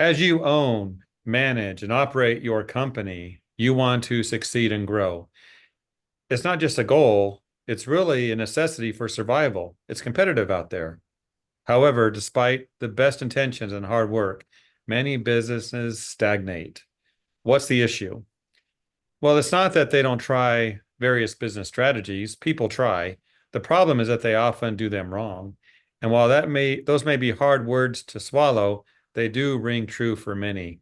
As you own, manage, and operate your company, you want to succeed and grow. It's not just a goal, it's really a necessity for survival. It's competitive out there. However, despite the best intentions and hard work, many businesses stagnate. What's the issue? Well, it's not that they don't try various business strategies. People try. The problem is that they often do them wrong. And while those may be hard words to swallow, they do ring true for many.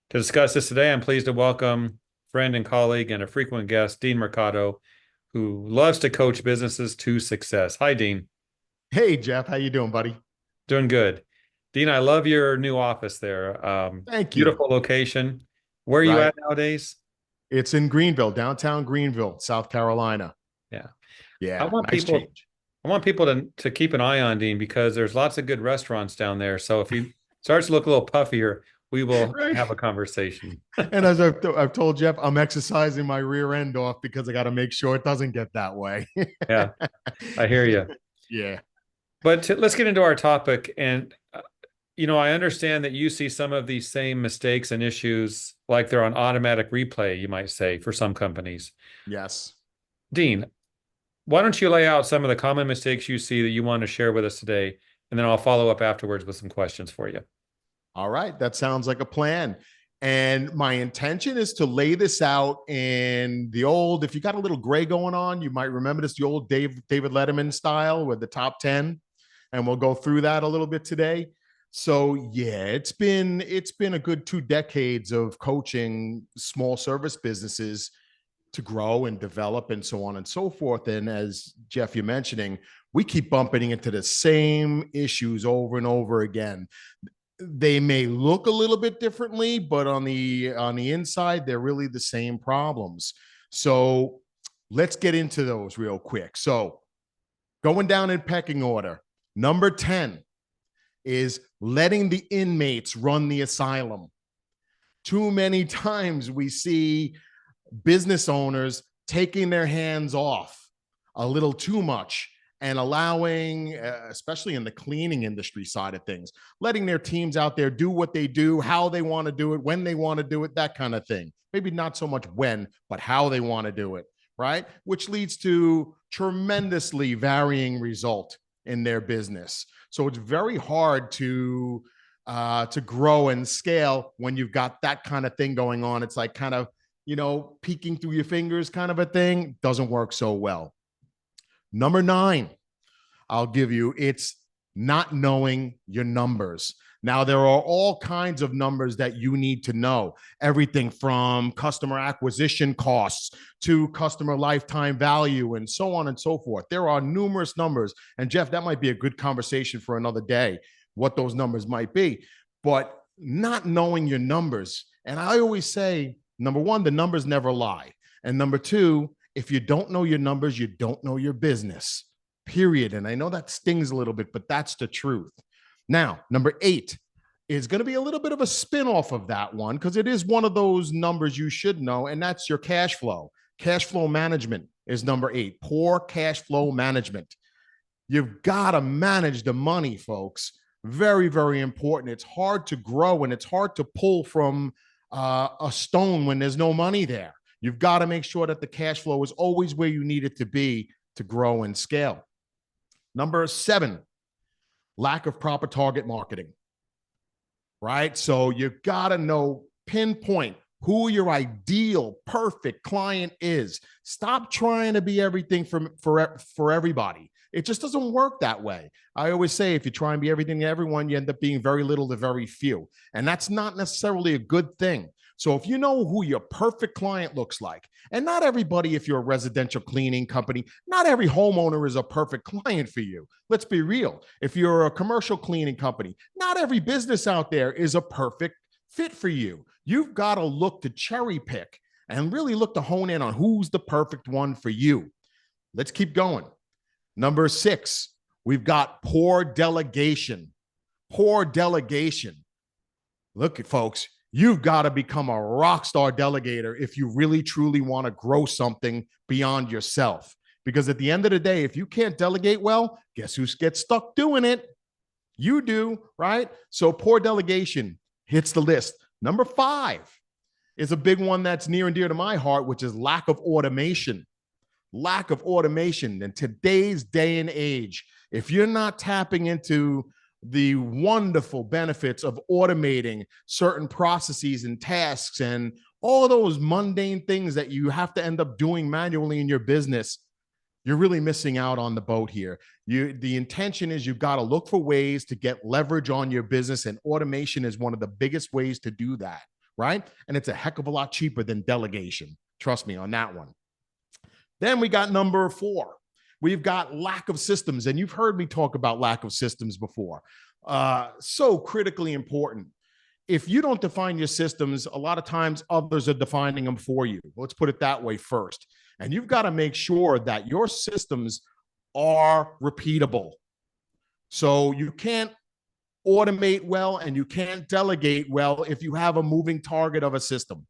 To discuss this today, I'm pleased to welcome friend and colleague and a frequent guest, Dean Mercado, who loves to coach businesses to success. Hi, Dean. Hey, Jeff, how you doing, buddy? Doing good. Dean, I love your new office there. Thank you. Beautiful location. Where are you Right. at nowadays? It's in Greenville, downtown Greenville, South Carolina. Yeah. I Yeah, want nice people change. I want people to keep an eye on Dean because there's lots of good restaurants down there. So if he starts to look a little puffier, we will Right. have a conversation. And as I've told Jeff, I'm exercising my rear end off because I got to make sure it doesn't get that way. Yeah, I hear you. Yeah. But let's get into our topic. And, I understand that you see some of these same mistakes and issues like they're on automatic replay, you might say, for some companies. Yes. Dean, why don't you lay out some of the common mistakes you see that you want to share with us today? And then I'll follow up afterwards with some questions for you. All right. That sounds like a plan. And my intention is to lay this out in the old, if you got a little gray going on, you might remember this, the old David Letterman style with the top 10. And we'll go through that a little bit today. So yeah, it's been a good 2 decades of coaching small service businesses to grow and develop and so on and so forth. And as Jeff, you're mentioning, we keep bumping into the same issues over and over again. They may look a little bit differently, but on the inside, they're really the same problems. So let's get into those real quick. So going down in pecking order, number 10 is letting the inmates run the asylum. Too many times we see business owners taking their hands off a little too much and allowing, especially in the cleaning industry side of things, letting their teams out there do what they do, how they want to do it, when they want to do it, that kind of thing. Maybe not so much when, but how they want to do it, right? Which leads to tremendously varying result in their business. So it's very hard to grow and scale when you've got that kind of thing going on. It's like kind of peeking through your fingers kind of a thing. Doesn't work so well. Number 9, I'll give you, it's not knowing your numbers. Now, there are all kinds of numbers that you need to know. Everything from customer acquisition costs to customer lifetime value and so on and so forth. There are numerous numbers. And Jeff, that might be a good conversation for another day, what those numbers might be. But not knowing your numbers. And I always say, number 1, the numbers never lie. And number 2, if you don't know your numbers, you don't know your business, period. And I know that stings a little bit, but that's the truth. Now, number 8 is going to be a little bit of a spin-off of that one because it is one of those numbers you should know, and that's your cash flow. Cash flow management is number 8, poor cash flow management. You've got to manage the money, folks. Very, very important. It's hard to grow and it's hard to pull from a stone when there's no money there. You've got to make sure that the cash flow is always where you need it to be to grow and scale. Number 7, lack of proper target marketing, right? So you've got to know, pinpoint who your ideal perfect client is. Stop trying to be everything for everybody. It just doesn't work that way. I always say if you try and be everything to everyone, you end up being very little to very few. And that's not necessarily a good thing. So if you know who your perfect client looks like, and not everybody, if you're a residential cleaning company, not every homeowner is a perfect client for you. Let's be real. If you're a commercial cleaning company, not every business out there is a perfect fit for you. You've got to look to cherry pick and really look to hone in on who's the perfect one for you. Let's keep going. Number 6, we've got poor delegation. Poor delegation. Look, folks, you've got to become a rock star delegator if you really truly want to grow something beyond yourself. Because at the end of the day, if you can't delegate well, guess who gets stuck doing it? You do, right? So poor delegation hits the list. Number 5 is a big one that's near and dear to my heart, which is lack of automation. Lack of automation in today's day and age. If you're not tapping into the wonderful benefits of automating certain processes and tasks and all of those mundane things that you have to end up doing manually in your business, you're really missing out on the boat here. The intention is you've got to look for ways to get leverage on your business, and automation is one of the biggest ways to do that, right? And it's a heck of a lot cheaper than delegation. Trust me on that one. Then we got number 4. We've got lack of systems, and you've heard me talk about lack of systems before. So critically important. If you don't define your systems, a lot of times others are defining them for you. Let's put it that way first. And you've got to make sure that your systems are repeatable. So you can't automate well and you can't delegate well if you have a moving target of a system.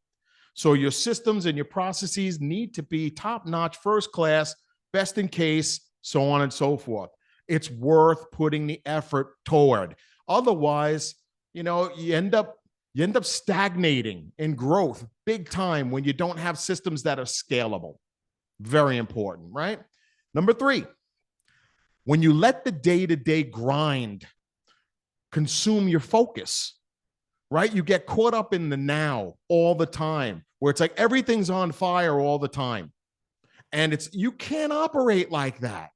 So your systems and your processes need to be top-notch, first class, best in case, so on and so forth. It's worth putting the effort toward. Otherwise, you end up stagnating in growth big time when you don't have systems that are scalable. Very important, right? Number 3, when you let the day-to-day grind consume your focus, right? You get caught up in the now all the time, where it's like everything's on fire all the time. And you can't operate like that.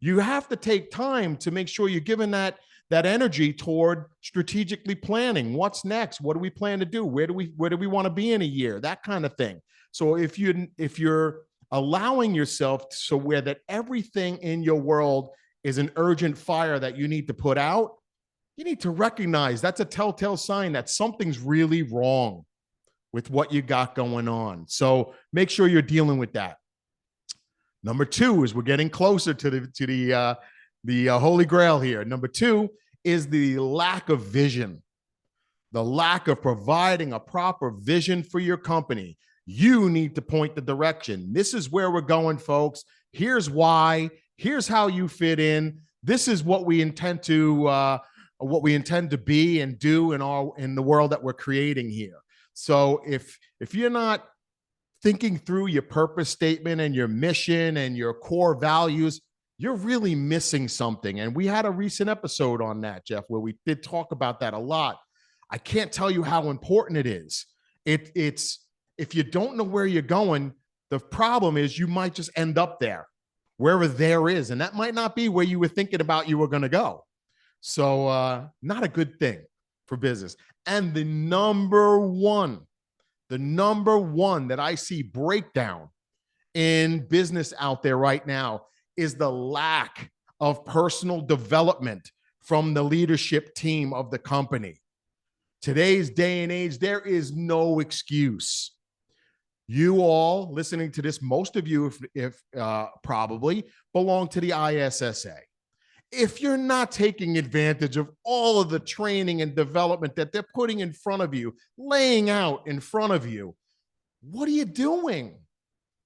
You have to take time to make sure you're giving that energy toward strategically planning. What's next? What do we plan to do? Where do we want to be in a year? That kind of thing. So if you're allowing yourself so where that everything in your world is an urgent fire that you need to put out, you need to recognize that's a telltale sign that something's really wrong with what you got going on. So make sure you're dealing with that. Number 2 is we're getting closer to the holy grail here. Number 2 is the lack of vision, the lack of providing a proper vision for your company. You need to point the direction. This is where we're going, folks. Here's why. Here's how you fit in. This is what we intend to be and do in the world that we're creating here. So if you're not thinking through your purpose statement and your mission and your core values, you're really missing something. And we had a recent episode on that, Jeff, where we did talk about that a lot. I can't tell you how important it is. It's if you don't know where you're going, the problem is you might just end up there, wherever there is. And that might not be where you were thinking about you were going to go. So not a good thing for business. And the number one that I see breakdown in business out there right now is the lack of personal development from the leadership team of the company. Today's day and age, there is no excuse. You all listening to this, most of you, if probably belong to the ISSA. If you're not taking advantage of all of the training and development that they're putting in front of you, laying out in front of you, what are you doing?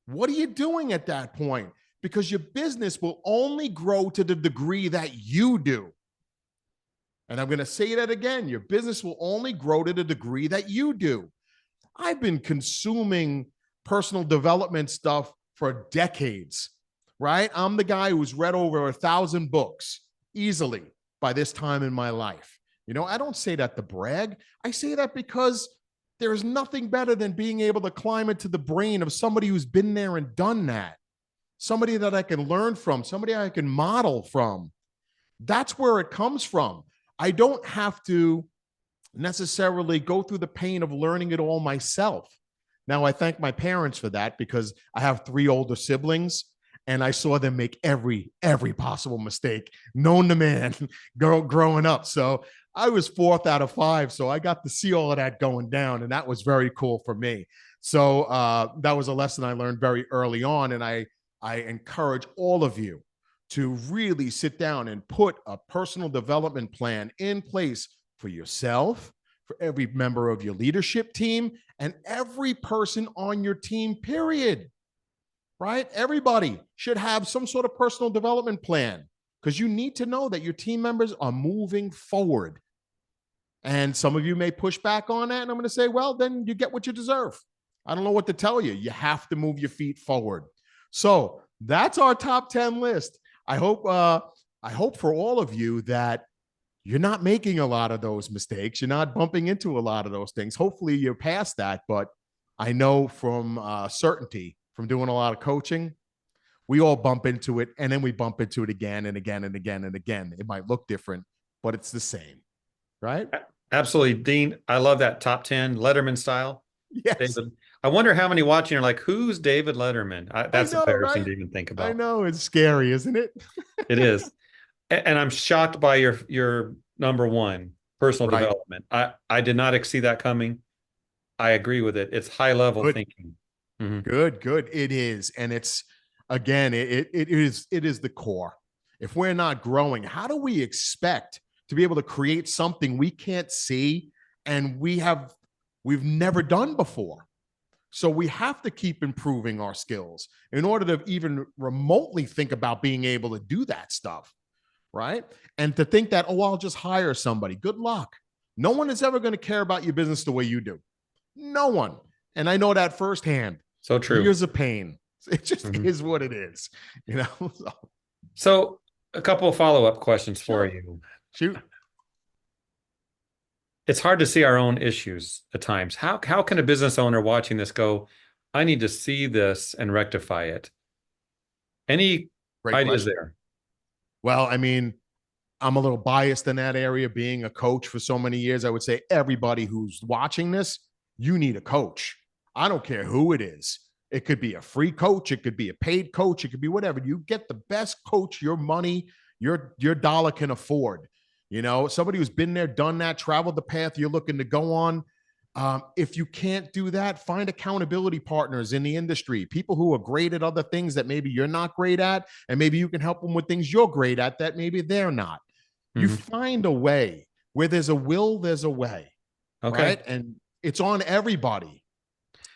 What are you doing at that point? Because your business will only grow to the degree that you do. And I'm going to say that again. Your business will only grow to the degree that you do. I've been consuming personal development stuff for decades, right? I'm the guy who's read over 1,000 books easily by this time in my life. I don't say that to brag. I say that because there's nothing better than being able to climb into the brain of somebody who's been there and done that. Somebody that I can learn from, somebody I can model from. That's where it comes from. I don't have to necessarily go through the pain of learning it all myself. Now, I thank my parents for that because I have 3 older siblings and I saw them make every possible mistake known to man growing up. So I was 4th out of 5. So I got to see all of that going down, and that was very cool for me. So that was a lesson I learned very early on. And I encourage all of you to really sit down and put a personal development plan in place for yourself, for every member of your leadership team, and every person on your team, period. Right? Everybody should have some sort of personal development plan because you need to know that your team members are moving forward. And some of you may push back on that. And I'm going to say, well, then you get what you deserve. I don't know what to tell you. You have to move your feet forward. So that's our top 10 list. I hope for all of you that you're not making a lot of those mistakes. You're not bumping into a lot of those things. Hopefully you're past that. But I know from certainty, from doing a lot of coaching, we all bump into it, and then we bump into it again and again and again and again. It might look different, but it's the same, right? Absolutely, Dean. I love that top 10 Letterman style. Yes. David, I wonder how many watching are like, who's David Letterman? I That's know, embarrassing right? to even think I about. know. It's scary, isn't it? It is. And I'm shocked by your number one, personal Right. development. I did not see that coming. I agree with it. It's high level Good. thinking. Mhm. Good. Good. It is. And it's, again, it is the core. If we're not growing, how do we expect to be able to create something we can't see and we've never done before? So we have to keep improving our skills in order to even remotely think about being able to do that stuff, right? And to think that, oh, I'll just hire somebody. Good luck. No one is ever going to care about your business the way you do. No one. And I know that firsthand. So true. Years of pain. It just Mhm. is what it is, you know? So, So a couple of follow-up questions for sure. you. Shoot. It's hard to see our own issues at times. How can a business owner watching this go, I need to see this and rectify it? Any Great ideas question. there? Well, I mean, I'm a little biased in that area, being a coach for so many years. I would say everybody who's watching this, you need a coach. I don't care who it is. It could be a free coach, it could be a paid coach, it could be whatever. You get the best coach your money, your dollar can afford. You know, somebody who's been there, done that, traveled the path you're looking to go on. If you can't do that, find accountability partners in the industry, people who are great at other things that maybe you're not great at, and maybe you can help them with things you're great at that maybe they're not. You Mhm. find a way. Where there's a will, there's a way, Okay. right? And it's on everybody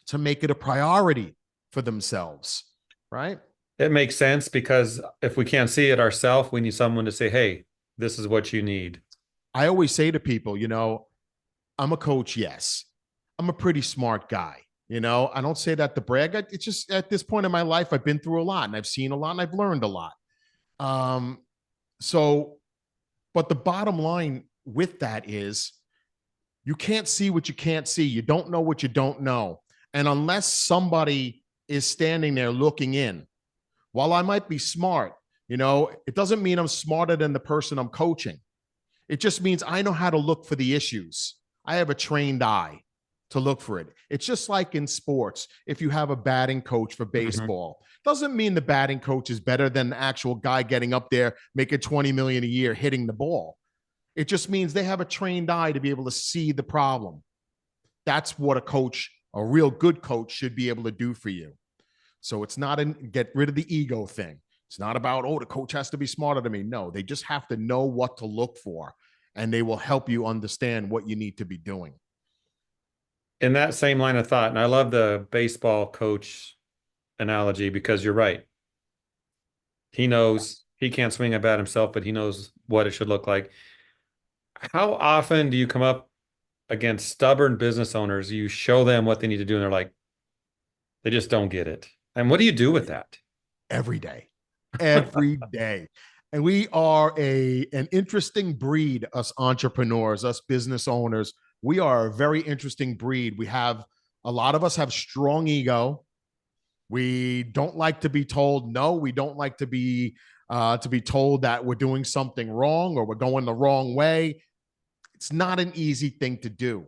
to make it a priority for themselves, right? It makes sense because if we can't see it ourselves, we need someone to say, hey, this is what you need. I always say to people, you know, I'm a coach, yes. I'm a pretty smart guy. You know, I don't say that to brag. It's just at this point in my life, I've been through a lot and I've seen a lot and I've learned a lot. Um, so, but the bottom line with that is you can't see what you can't see. You don't know what you don't know. And unless somebody is standing there looking in, while I might be smart, you know, it doesn't mean I'm smarter than the person I'm coaching. It just means I know how to look for the issues. I have a trained eye to look for it. It's just like in sports. If you have a batting coach for Mhm. baseball, doesn't mean the batting coach is better than the actual guy getting up there making 20 million a year hitting the ball. It just means they have a trained eye to be able to see the problem. That's what a coach, a real good coach, should be able to do for you. So it's not get rid of the ego thing. It's not about, oh, the coach has to be smarter than me. No, they just have to know what to look for, and they will help you understand what you need to be doing. In that same line of thought, and I love the baseball coach analogy because you're right. He knows he can't swing a bat himself, but he knows what it should look like. How often do you come up against stubborn business owners? You show them what they need to do, and they're like, they just don't get it. And what do you do with that? Every day, every day. And we are an interesting breed, us entrepreneurs, us business owners. We are a very interesting breed. We have a lot of us have strong ego. We don't like to be told no. We don't like to be told that we're doing something wrong or we're going the wrong way. It's not an easy thing to do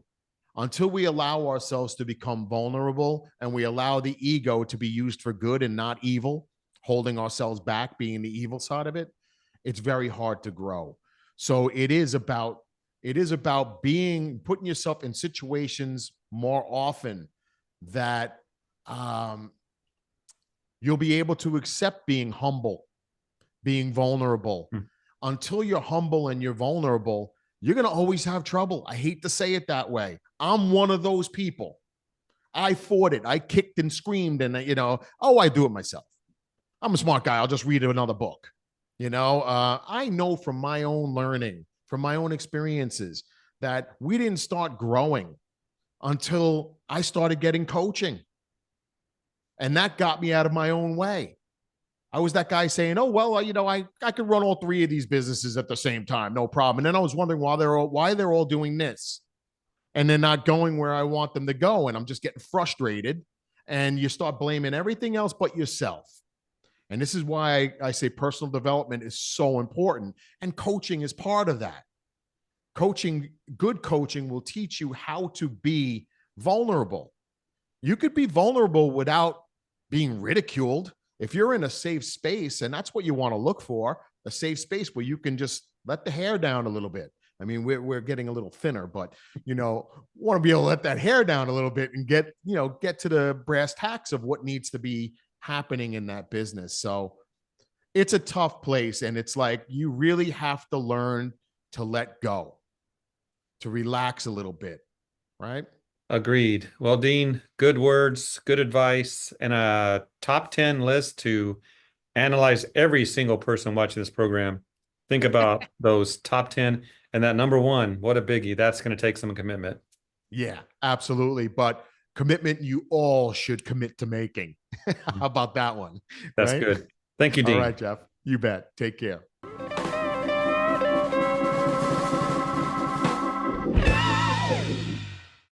until we allow ourselves to become vulnerable and we allow the ego to be used for good and not evil, holding ourselves back, being the evil side of it. It's very hard to grow. So it is about being putting yourself in situations more often that um, you'll be able to accept being humble, being vulnerable. Hmm. Until you're humble and you're vulnerable, you're going to always have trouble. I hate to say it that way. I'm one of those people. I fought it. I kicked and screamed and, you know, oh, I do it myself. I'm a smart guy. I'll just read another book. You know, I know from my own learning, from my own experiences, that we didn't start growing until I started getting coaching. And that got me out of my own way. I was that guy saying, oh, well, I could run all three of these businesses at the same time, no problem. And then I was wondering why they're all doing this and they're not going where I want them to go. And I'm just getting frustrated. And you start blaming everything else but yourself. And this is why I say personal development is so important. And coaching is part of that. Good coaching will teach you how to be vulnerable. You could be vulnerable without being ridiculed. If you're in a safe space, and that's what you want to look for, a safe space where you can just let the hair down a little bit. I mean, we're getting a little thinner, but want to be able to let that hair down a little bit and get to the brass tacks of what needs to be happening in that business. So it's a tough place. And it's like, you really have to learn to let go, to relax a little bit. Right. Agreed. Well, Dean, good words, good advice, and a top 10 list to analyze every single person watching this program. Think about those top 10 and that number one. What a biggie. That's going to take some commitment. Yeah, absolutely. But commitment you all should commit to making. How about that one? That's Right. good. Thank you, All Dean. right, Jeff. You bet. Take care.